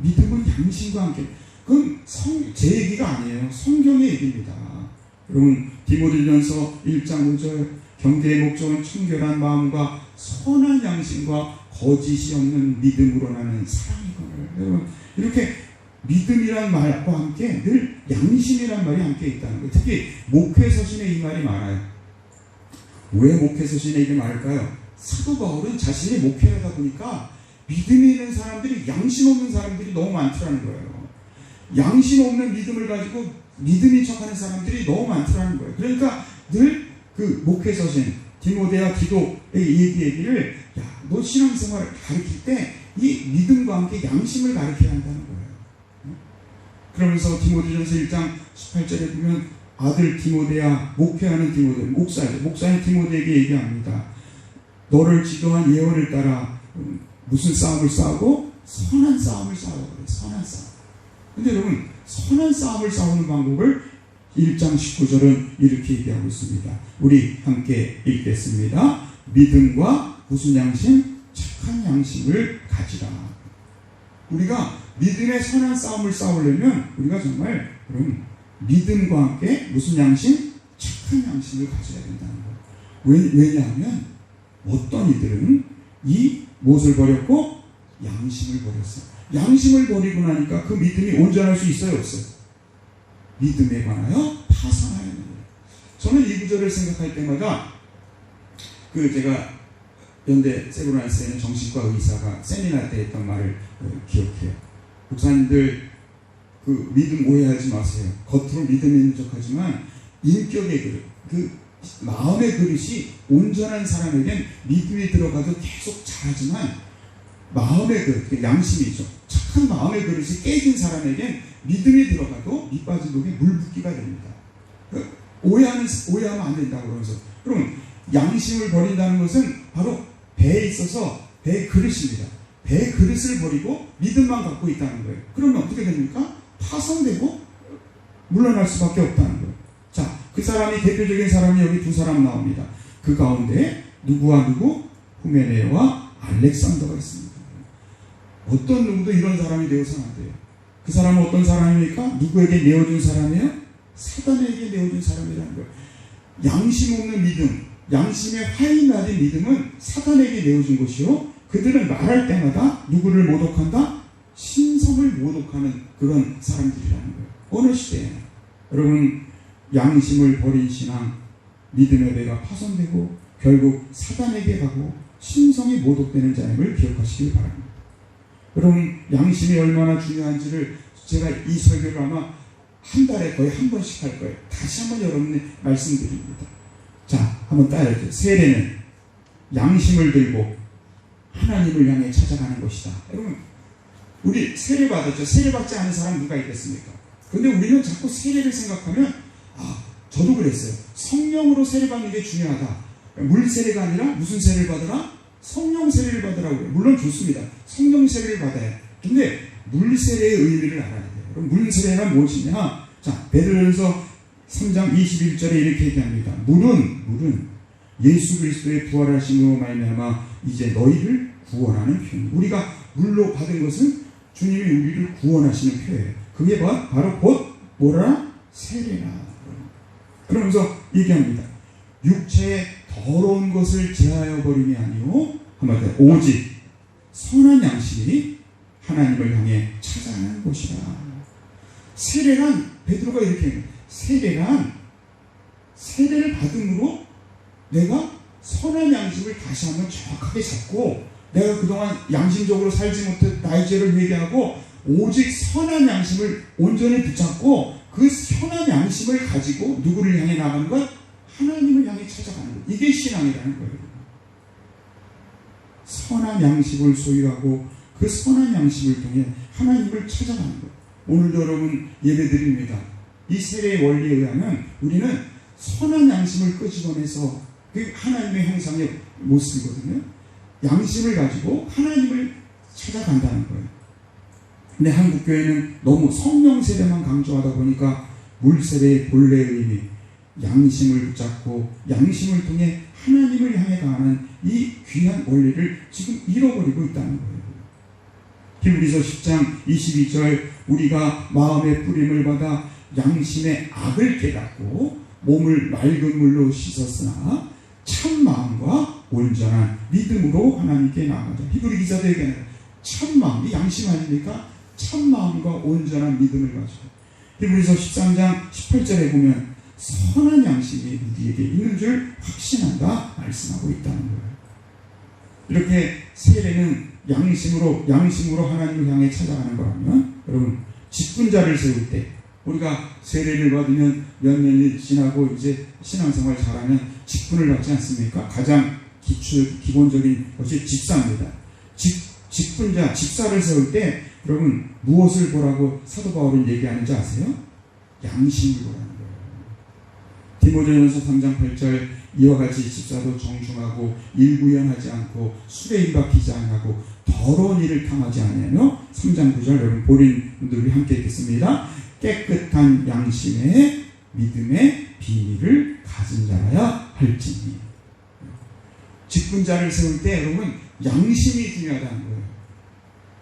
믿음은 양심과 함께. 그건 제 얘기가 아니에요. 성경의 얘기입니다. 여러분, 디모데전서 1장 5절, 경계의 목적은 청결한 마음과 선한 양심과 거짓이 없는 믿음으로 나는 사랑이거늘. 여러분, 이렇게 믿음이란 말과 함께 늘 양심이란 말이 함께 있다는 거예요. 특히 목회서신에 이 말이 많아요. 왜 목회서신에 이게 많을까요? 사도 바울은 자신이 목회하다 보니까 믿음이 있는 사람들이 양심 없는 사람들이 너무 많더라는 거예요. 양심 없는 믿음을 가지고 믿음인 척하는 사람들이 너무 많더라는 거예요. 그러니까 늘 그 목회서신 디모데와 디도의 얘기를, 야, 너 신앙생활을 가르칠 때 이 믿음과 함께 양심을 가르쳐야 한다는 거예요. 그러면서 디모데전서 1장 18절에 보면 아들 디모데야, 목회하는 디모데, 목사인 디모데에게 얘기합니다. 너를 지도한 예언을 따라 무슨 싸움을 싸우고? 선한 싸움을 싸우라고 그래요. 선한 싸움. 근데 여러분, 선한 싸움을 싸우는 방법을 1장 19절은 이렇게 얘기하고 있습니다. 우리 함께 읽겠습니다. 믿음과 무슨 양심? 착한 양심을 가지라. 우리가 믿음의 선한 싸움을 싸우려면 우리가 정말 그럼 믿음과 함께 무슨 양심? 착한 양심을 가져야 된다는 거예요. 왜냐하면 어떤 이들은 이 무엇을 버렸고? 양심을 버렸어요. 양심을 버리고 나니까 그 믿음이 온전할 수 있어요, 없어요? 믿음에 관하여 파산하여 있는 거예요. 저는 이 구절을 생각할 때마다 제가 연대 세브란스에 있는 정신과 의사가 세미나 때 했던 말을 기억해요. 목사님들 믿음 오해하지 마세요. 겉으로 믿음 있는 척하지만 인격의 그릇, 마음의 그릇이 온전한 사람에겐 믿음이 들어가도 계속 잘하지만 마음의 그릇, 양심이죠. 착한 마음의 그릇이 깨진 사람에겐 믿음이 들어가도 밑 빠진 독이 물 붓기가 됩니다. 오해하면 안 된다고 그러면서. 그럼 양심을 버린다는 것은 바로 배에 있어서 배의 그릇입니다. 배의 그릇을 버리고 믿음만 갖고 있다는 거예요. 그러면 어떻게 됩니까? 파손되고 물러날 수밖에 없다는 거예요. 자, 그 사람이 대표적인 사람이 여기 두 사람 나옵니다. 그 가운데 누구와 누구? 후메네와 알렉산더가 있습니다. 어떤 누구도 이런 사람이 되어서는 안 돼요. 그 사람은 어떤 사람입니까? 누구에게 내어준 사람이에요? 사단에게 내어준 사람이라는 거예요. 양심 없는 믿음, 양심의 화인 나된 믿음은 사단에게 내어준 것이요, 그들은 말할 때마다 누구를 모독한다? 신성을 모독하는 그런 사람들이라는 거예요. 어느 시대에 여러분, 양심을 버린 신앙, 믿음의 배가 파손되고 결국 사단에게 가고 신성이 모독되는 자임을 기억하시길 바랍니다. 여러분, 양심이 얼마나 중요한지를 제가 이 설교를 아마 한 달에 거의 한 번씩 할 거예요. 다시 한번 여러분이 말씀드립니다. 자, 한번 따라해주세요. 세례는 양심을 들고 하나님을 향해 찾아가는 것이다. 여러분, 우리 세례 받았죠. 세례 받지 않은 사람 누가 있겠습니까? 근데 우리는 자꾸 세례를 생각하면, 저도 그랬어요. 성령으로 세례 받는 게 중요하다. 물 세례가 아니라 무슨 세례를 받으라? 성령 세례를 받으라고 해요. 물론 좋습니다. 성령 세례를 받아야. 근데 물 세례의 의미를 알아야 돼요. 그럼 물 세례가 무엇이냐? 자, 베드로전서 3장 21절에 이렇게 얘기합니다. 물은 예수 그리스도의 부활하심으로 말미암아 이제 너희를 구원하는 표현이에요. 우리가 물로 받은 것은 주님이 우리를 구원하시는 표현이에요. 그게 바로 곧 뭐라? 세례라. 그러면서 얘기합니다. 육체의 더러운 것을 제하여 버림이 아니오, 한마디로 오직 선한 양심이 하나님을 향해 찾아가는 것이라. 세례란, 베드로가 이렇게 해요. 세례를 받음으로 내가 선한 양심을 다시 한번 정확하게 잡고, 내가 그동안 양심적으로 살지 못해 나의 죄를 회개하고 오직 선한 양심을 온전히 붙잡고 그 선한 양심을 가지고 누구를 향해 나가는 것? 하나님을 향해 찾아가는 것. 이게 신앙이라는 거예요. 선한 양심을 소유하고 그 선한 양심을 통해 하나님을 찾아가는 것. 오늘도 여러분 예배드립니다. 이 세례의 원리에 의하면 우리는 선한 양심을 끄집어내서 그 하나님의 형상의 모습이거든요. 양심을 가지고 하나님을 찾아간다는 거예요. 근데 한국교회는 너무 성령 세례만 강조하다 보니까 물세례의 본래의 의미, 양심을 붙잡고 양심을 통해 하나님을 향해 가는 이 귀한 원리를 지금 잃어버리고 있다는 거예요. 히브리서 10장 22절 우리가 마음의 뿌림을 받아 양심의 악을 깨닫고 몸을 맑은 물로 씻었으나 참 마음과 온전한 믿음으로 하나님께 나아가자. 히브리 기자도 얘기하는 참 마음, 이 양심 아닙니까? 참 마음과 온전한 믿음을 가지고. 히브리서 13장 18절에 보면 선한 양심이 우리에게 있는 줄 확신한다 말씀하고 있다는 거예요. 이렇게 세례는 양심으로 하나님을 향해 찾아가는 거라면, 여러분 직분자를 세울 때 우리가 세례를 받으면 몇 년이 지나고 이제 신앙생활 잘하면 직분을 받지 않습니까? 가장 기본적인 것이 집사입니다. 직분자, 집사를 세울 때 여러분 무엇을 보라고 사도 바울은 얘기하는지 아세요? 양심을 보라는 거예요. 디모데전서 3장 8절 이와 같이 집사도 정중하고 일구연하지 않고 술에 임박히지 않고 더러운 일을 탐하지 아니하며 3장 9절 여러분 본인들이 함께 읽겠습니다. 깨끗한 양심에 믿음의 비밀을 가진 자라야 할지니. 직분자를 세울 때 여러분 양심이 중요하다는 거예요.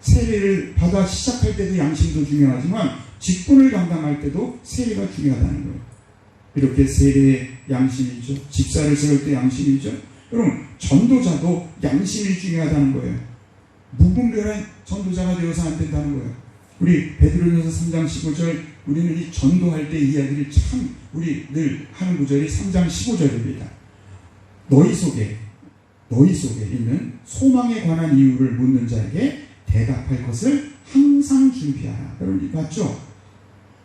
세례를 받아 시작할 때도 양심도 중요하지만 직분을 감당할 때도 세례가 중요하다는 거예요. 이렇게 세례의 양심이죠. 집사를 세울 때 양심이죠. 여러분 전도자도 양심이 중요하다는 거예요. 무분별한 전도자가 되어서 안 된다는 거예요. 우리 베드로전서 3장 15절 우리는 이 전도할 때 이야기를 참 우리 늘 하는 구절이 3장 15절입니다. 너희 속에 있는 소망에 관한 이유를 묻는 자에게 대답할 것을 항상 준비하라. 여러분 맞죠?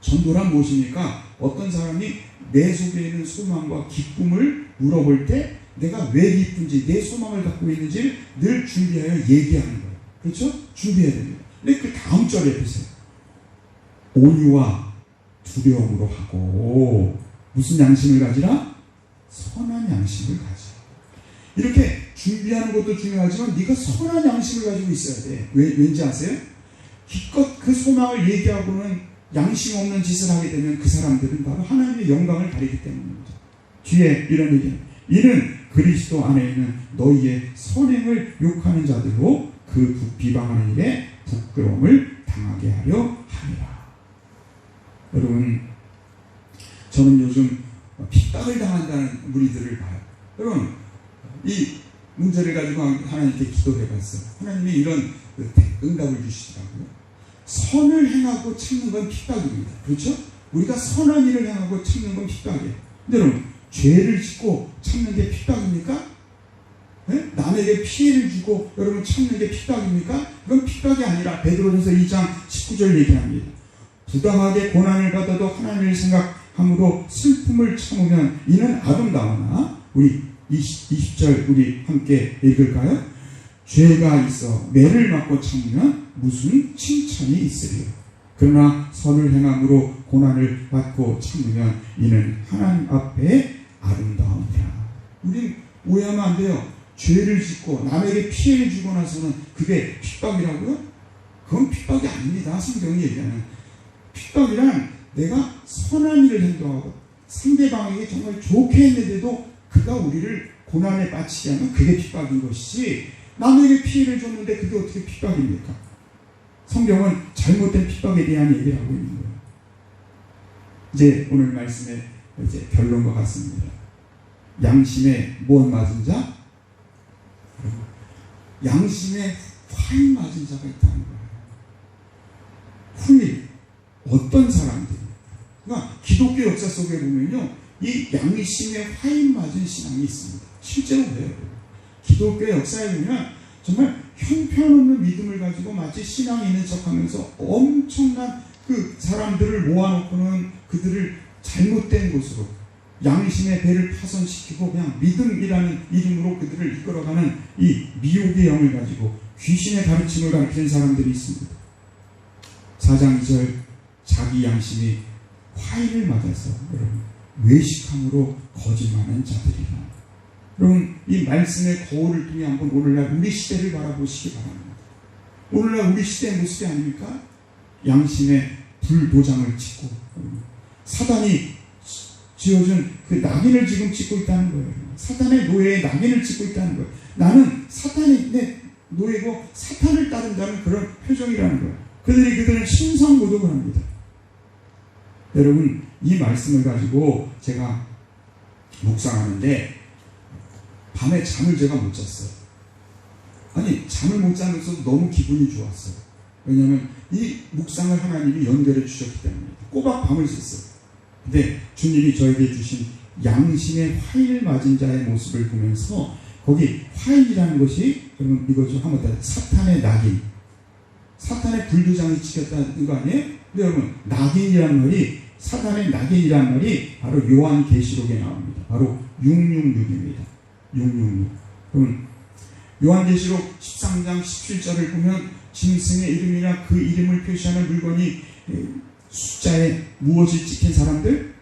전도란 무엇입니까? 어떤 사람이 내 속에 있는 소망과 기쁨을 물어볼 때 내가 왜 기쁜지, 내 소망을 갖고 있는지 늘 준비하여 얘기하는 거예요. 그렇죠? 준비해야 됩니다. 근데 그 다음 절에 보세요. 온유와 두려움으로 하고 무슨 양심을 가지라? 선한 양심을 가지라. 이렇게 준비하는 것도 중요하지만 네가 선한 양심을 가지고 있어야 돼. 왠지 아세요? 기껏 그 소망을 얘기하고는 양심 없는 짓을 하게 되면 그 사람들은 바로 하나님의 영광을 가리기 때문입니다. 뒤에 이런 얘기는 이는 그리스도 안에 있는 너희의 선행을 욕하는 자들로 그 비방하는 일에 부끄러움을 당하게 하려 함이라. 여러분 저는 요즘 핍박을 당한다는 무리들을 봐요. 여러분 이 문제를 가지고 하나님께 기도해 봤어요. 하나님이 이런 응답을 주시더라고요. 선을 행하고 참는 건 핍박입니다. 그렇죠? 우리가 선한 일을 행하고 참는 건 핍박이에요. 근데 여러분 죄를 짓고 참는 게 핍박입니까? 네? 남에게 피해를 주고 여러분 참는 게 핍박입니까? 그건 핍박이 아니라 베드로전서 2장 19절 얘기합니다. 부당하게 고난을 받아도 하나님을 생각함으로 슬픔을 참으면 이는 아름다우나 우리 20절 우리 함께 읽을까요? 죄가 있어 매를 맞고 참으면 무슨 칭찬이 있으리요. 그러나 선을 행함으로 고난을 받고 참으면 이는 하나님 앞에 아름다움이라. 우린 오해하면 안 돼요. 죄를 짓고 남에게 피해를 주고 나서는 그게 핍박이라고요? 그건 핍박이 아닙니다. 성경이 얘기하는 핍박이란 내가 선한 일을 행동하고 상대방에게 정말 좋게 했는데도 그가 우리를 고난에 빠지게 하면 그게 핍박인 것이지, 남에게 피해를 줬는데 그게 어떻게 핍박입니까? 성경은 잘못된 핍박에 대한 얘기를 하고 있는 거예요. 이제 오늘 말씀의 이제 결론과 같습니다. 양심에 무엇 맞은 자? 양심에 화인 맞은 자가 있다는 거예요. 후일 어떤 사람들이, 그러니까 기독교 역사 속에 보면요, 이 양심에 화인 맞은 신앙이 있습니다. 실제로 그래요. 기독교 역사에 보면 정말 형편없는 믿음을 가지고 마치 신앙이 있는 척하면서 엄청난 그 사람들을 모아놓고는 그들을 잘못된 곳으로 양심의 배를 파손시키고 그냥 믿음이라는 이름으로 그들을 이끌어가는 이 미혹의 영을 가지고 귀신의 가르침을 가르치는 사람들이 있습니다. 4장 2절 자기 양심이 화인을 맞아서 여러분 외식함으로 거짓말하는 자들이라. 여러분 이 말씀의 거울을 통해 한번 오늘날 우리 시대를 바라보시기 바랍니다. 오늘날 우리 시대의 모습이 아닙니까? 양심의 불도장을 찍고 사단이 지어준 그 낙인을 지금 찍고 있다는 거예요. 사단의 노예에 낙인을 찍고 있다는 거예요. 나는 사탄의 놓이고 사탄을 따른다는 그런 표정이라는 거예요. 그들은 신성모독을 합니다. 여러분, 이 말씀을 가지고 제가 묵상하는데 밤에 잠을 제가 못 잤어요. 아니, 잠을 못 자면서 너무 기분이 좋았어요. 왜냐하면 이 묵상을 하나님이 연결해 주셨기 때문입니다. 꼬박 밤을 샜어요. 근데 주님이 저에게 주신 양심의 화일 맞은 자의 모습을 보면서 거기 화일이라는 것이 여러분 이거 좀 한번 더 사탄의 낙인, 사탄의 불도장이 찍혔다는 거 아니에요? 근데 여러분 낙인이라는 말이, 사탄의 낙인이라는 말이 바로 요한계시록에 나옵니다. 바로 666입니다. 666. 그럼 요한계시록 13장 17절을 보면 짐승의 이름이나 그 이름을 표시하는 물건이 숫자에 무엇이 찍힌 사람들?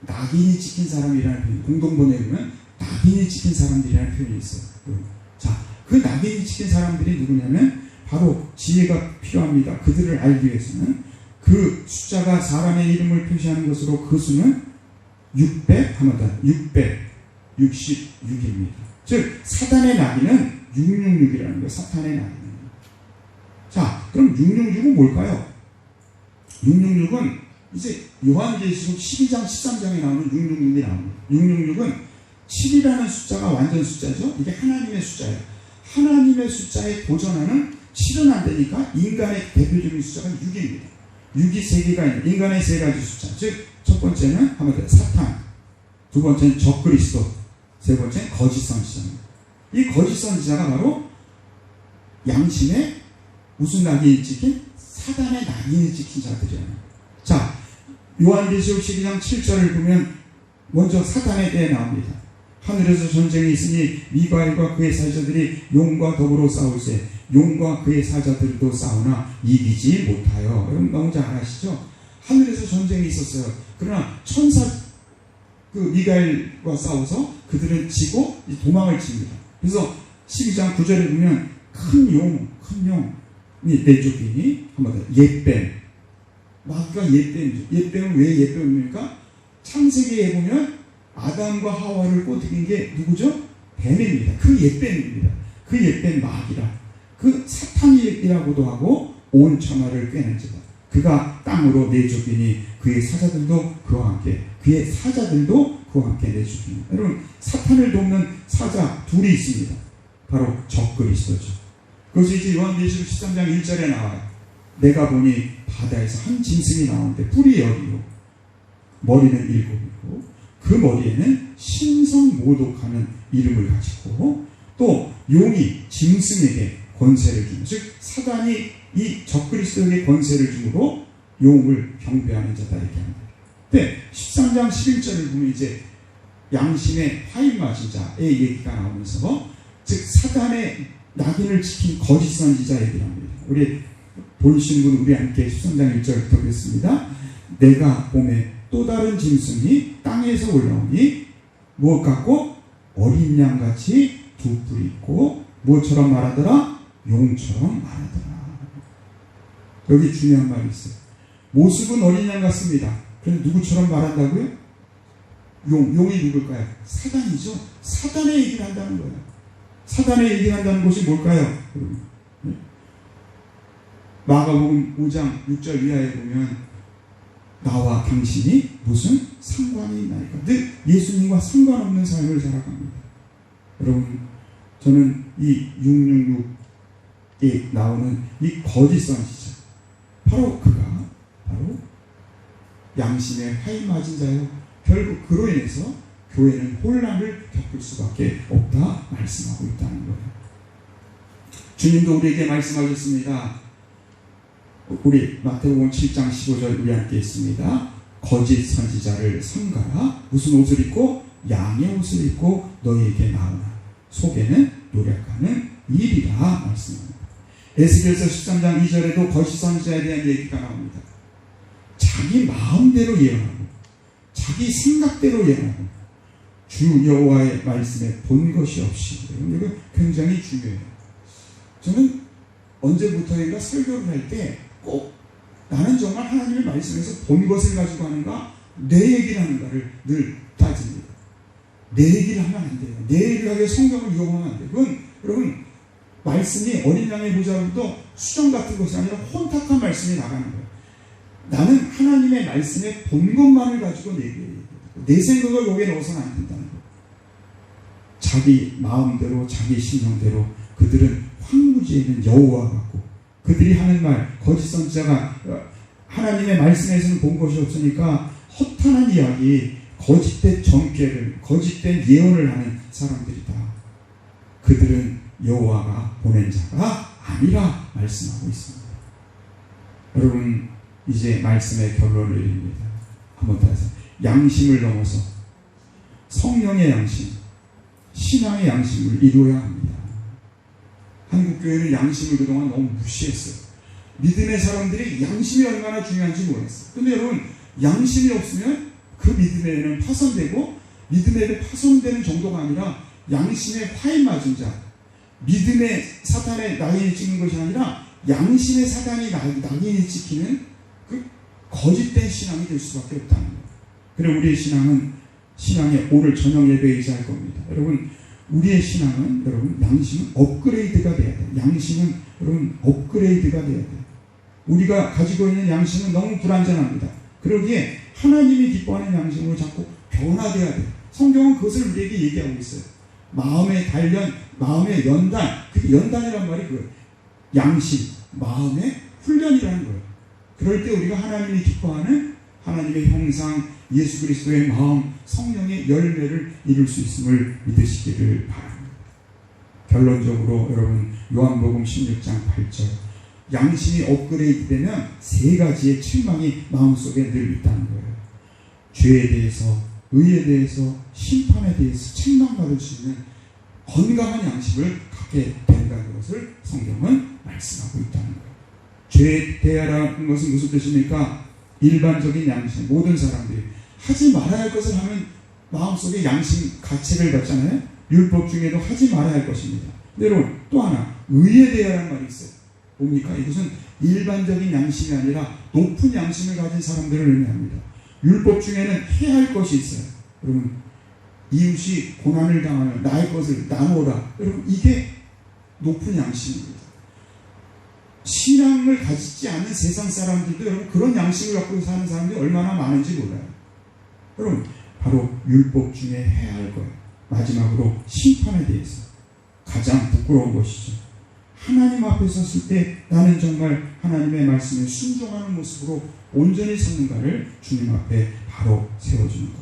낙인이 찍힌 사람이라는 표현, 공동번역에 보면 낙인이 찍힌 사람들이라는 표현이 있어요. 자, 그 낙인이 찍힌 사람들이 누구냐면 바로 지혜가 필요합니다. 그들을 알기 위해서는 그 숫자가 사람의 이름을 표시하는 것으로 그 수는 666입니다. 즉 사단의 낙인은 666이라는 거예요. 사탄의 낙인은. 자, 그럼 666은 뭘까요? 666은 이제 요한계시록 12장 13장에 나오는 666이 나옵니다. 666은 7이라는 숫자가 완전 숫자죠. 이게 하나님의 숫자예요. 하나님의 숫자에 도전하는 7은 안 되니까 인간의 대표적인 숫자가 6입니다. 6이 3개가 있는 인간의 3가지 숫자. 즉 첫 번째는 한마디로 사탄, 두 번째는 적그리스도, 세 번째는 거짓 선지자입니다. 이 거짓 선지자가 바로 양심에 무슨 낙인이 찍힌? 사단의 낙인이 찍힌 자들이에요. 자, 요한계시록 12장 7절을 보면 먼저 사탄에 대해 나옵니다. 하늘에서 전쟁이 있으니 미가엘과 그의 사자들이 용과 더불어 싸울세 용과 그의 사자들도 싸우나 이기지 못하여. 여러분 너무 잘 아시죠? 하늘에서 전쟁이 있었어요. 그러나 천사 그 미가엘과 싸워서 그들은 지고 도망을 칩니다. 그래서 12장 9절에 보면 큰 용이 내쫓기니 한마디로 옛뱀, 마귀가 옛뱀이죠. 옛뱀은 왜 옛뱀입니까? 창세기에 보면 아담과 하와를 꼬드긴 게 누구죠? 뱀입니다. 그 옛뱀입니다. 그 옛뱀 마귀라. 그 사탄이라고도 하고 온 천하를 꿰는 자다. 그가 땅으로 내쫓기니 그의 사자들도 그와 함께 내쫓기니. 여러분 사탄을 돕는 사자 둘이 있습니다. 바로 적그리스도죠. 그것이 이제 요한계시록 13장 1절에 나와요. 내가 보니 바다에서 한 짐승이 나오는데 뿔이 10이요 머리는 7이고 그 머리에는 신성모독하는 이름을 가지고 또 용이 짐승에게 권세를 주며, 즉 사단이 이 적그리스도에게 권세를 주므로 용을 경배하는 자다 이렇게 합니다. 근데 13장 11절을 보면 이제 양심의 화인 맞은 자의 얘기가 나오면서 즉 사단의 낙인을 지킨 거짓 선지자 얘기를 합니다. 우리 보이신 분 우리 함께 13장 1절부터 보겠습니다. 내가 봄에 또 다른 짐승이 땅에서 올라오니 무엇 같고 어린 양같이 두 뿔이 있고 무엇처럼 말하더라? 용처럼 말하더라. 여기 중요한 말이 있어요. 모습은 어린 양 같습니다. 그런데 누구처럼 말한다고요? 용이 누굴까요? 사단이죠. 사단의 얘기를 한다는 거예요. 사단의 얘기를 한다는 것이 뭘까요? 마가복음 5장 6절 이하에 보면 나와 당신이 무슨 상관이 있나이까? 늘 예수님과 상관없는 삶을 살아갑니다. 여러분 저는 이 666에 나오는 이 거짓 선지자 바로 그가 바로 양심의 화인 맞은 자요. 결국 그로 인해서 교회는 혼란을 겪을 수밖에 없다 말씀하고 있다는 거예요. 주님도 우리에게 말씀하셨습니다. 우리 마태복음 7장 15절 우리 함께 있습니다. 거짓 선지자를 삼가라. 무슨 옷을 입고? 양의 옷을 입고 너희에게 나오나 속에는 노력하는 일이라 말씀합니다. 에스겔서 13장 2절에도 거짓 선지자에 대한 얘기가 나옵니다. 자기 마음대로 예언하고 자기 생각대로 예언하고 주 여호와의 말씀에 본 것이 없이. 이거 굉장히 중요해요. 저는 언제부터인가 설교를 할 때 꼭 나는 정말 하나님의 말씀에서 본 것을 가지고 하는가 내 얘기를 하는가를 늘 따집니다. 내 얘기를 하면 안 돼요. 내 얘기를 하기에 성경을 이용하면 안 돼요. 그건 여러분 말씀이 어린 양의 보좌로부터 수정 같은 것이 아니라 혼탁한 말씀이 나가는 거예요. 나는 하나님의 말씀에 본 것만을 가지고 내 생각을 거기에 넣어서는 안 된다는 거예요. 자기 마음대로 자기 신령대로 그들은 황무지에 있는 여호와 같고, 그들이 하는 말, 거짓 선지자가 하나님의 말씀에서는 본 것이 없으니까 허탄한 이야기, 거짓된 정죄를, 거짓된 예언을 하는 사람들이다. 그들은 여호와가 보낸 자가 아니라 말씀하고 있습니다. 여러분, 이제 말씀의 결론을 내립니다. 한번 더 해서 양심을 넘어서 성령의 양심, 신앙의 양심을 이루어야 합니다. 한국교회는 양심을 그동안 너무 무시했어요. 믿음의 사람들이 양심이 얼마나 중요한지 몰랐어요. 근데 여러분, 양심이 없으면 그 믿음에는 파손되고, 믿음에 파손되는 정도가 아니라 양심의 화인 맞은 자, 믿음의 사탄의 낙인을 찍는 것이 아니라 양심의 사탄이 낙인을 찍히는 그 거짓된 신앙이 될 수밖에 없다는 거예요. 그럼 우리의 신앙에 오늘 저녁 예배에 의지할 겁니다. 여러분, 우리의 신앙은, 여러분, 양심은 업그레이드가 돼야 돼요. 양심은, 여러분, 업그레이드가 돼야 돼요. 우리가 가지고 있는 양심은 너무 불완전합니다. 그러기에 하나님이 기뻐하는 양심으로 자꾸 변화돼야 돼요. 성경은 그것을 우리에게 얘기하고 있어요. 마음의 단련, 마음의 연단, 그 연단이란 말이 그거예요. 양심, 마음의 훈련이라는 거예요. 그럴 때 우리가 하나님이 기뻐하는 하나님의 형상, 예수 그리스도의 마음, 성령의 열매를 이룰 수 있음을 믿으시기를 바랍니다. 결론적으로 여러분, 요한복음 16장 8절, 양심이 업그레이드 되면 세 가지의 책망이 마음속에 늘 있다는 거예요. 죄에 대해서, 의에 대해서, 심판에 대해서 책망받을 수 있는 건강한 양심을 갖게 된다는 것을 성경은 말씀하고 있다는 거예요. 죄에 대하라는 것은 무슨 뜻입니까? 일반적인 양심, 모든 사람들이 하지 말아야 할 것을 하면 마음속에 양심 가책을 받잖아요. 율법 중에도 하지 말아야 할 것입니다. 근데 여러분, 또 하나, 의에 대하라는 말이 있어요. 뭡니까? 이것은 일반적인 양심이 아니라 높은 양심을 가진 사람들을 의미합니다. 율법 중에는 해야 할 것이 있어요. 여러분, 이웃이 고난을 당하면 나의 것을 나누어라. 여러분, 이게 높은 양심입니다. 신앙을 가지지 않는 세상 사람들도 여러분, 그런 양심을 갖고 사는 사람들이 얼마나 많은지 몰라요. 여러분, 바로 율법 중에 해야 할 거예요. 마지막으로 심판에 대해서 가장 부끄러운 것이죠. 하나님 앞에 섰을 때 나는 정말 하나님의 말씀에 순종하는 모습으로 온전히 섰는가를 주님 앞에 바로 세워주는 것.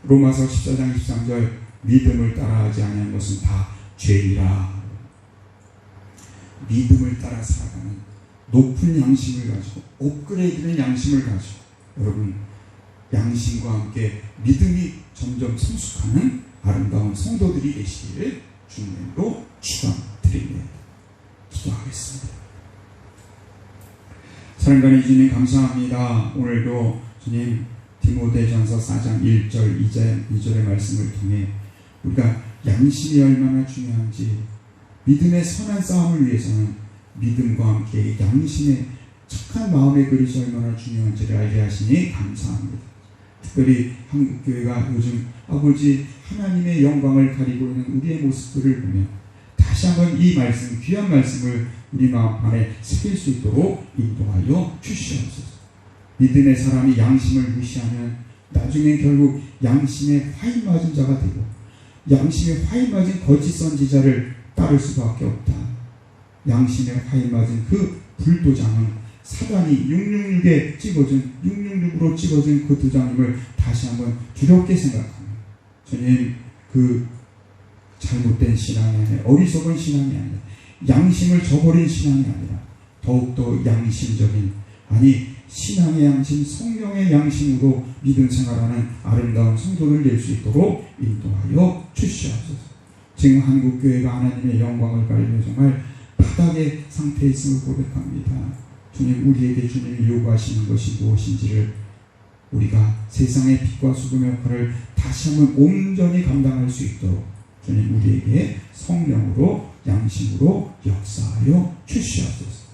로마서 14장 23절, 믿음을 따라하지 아니한 것은 다 죄이라. 믿음을 따라 살아가는 높은 양심을 가지고, 업그레이드된 양심을 가지고, 여러분, 양심과 함께 믿음이 점점 성숙하는 아름다운 성도들이 되시기를 주님으로 축원드립니다. 기도하겠습니다. 사랑하는 주님, 감사합니다. 오늘도 주님, 디모데전서 4장 1절 2절의 말씀을 통해 우리가 양심이 얼마나 중요한지, 믿음의 선한 싸움을 위해서는 믿음과 함께 양심의 착한 마음의 그릇이 얼마나 중요한지를 알게 하시니 감사합니다. 특별히 한국교회가 요즘 아버지 하나님의 영광을 가리고 있는 우리의 모습들을 보면 다시 한번 이 말씀, 귀한 말씀을 우리 마음 안에 새길 수 있도록 인도하여 주시옵소서. 믿음의 사람이 양심을 무시하면 나중엔 결국 양심에 화인 맞은 자가 되고, 양심에 화인 맞은 거짓 선지자를 따를 수밖에 없다. 양심에 화인 맞은 그 불도장은 사단이 666으로 찍어준 그 도장임을 다시 한번 두렵게 생각하며, 주님, 그 잘못된 신앙이 아니라, 어리석은 신앙이 아니라, 양심을 저버린 신앙이 아니라 더욱더 양심적인, 아니 신앙의 양심, 성령의 양심으로 믿음 생활하는 아름다운 성도를 낼 수 있도록 인도하여 주시옵소서. 지금 한국교회가 하나님의 영광을 가리며 정말 바닥의 상태에 있음을 고백합니다. 주님, 우리에게 주님이 요구하시는 것이 무엇인지를 우리가 세상의 빛과 소금 역할을 다시 한번 온전히 감당할 수 있도록 주님, 우리에게 성령으로 양심으로 역사하여 주시옵소서.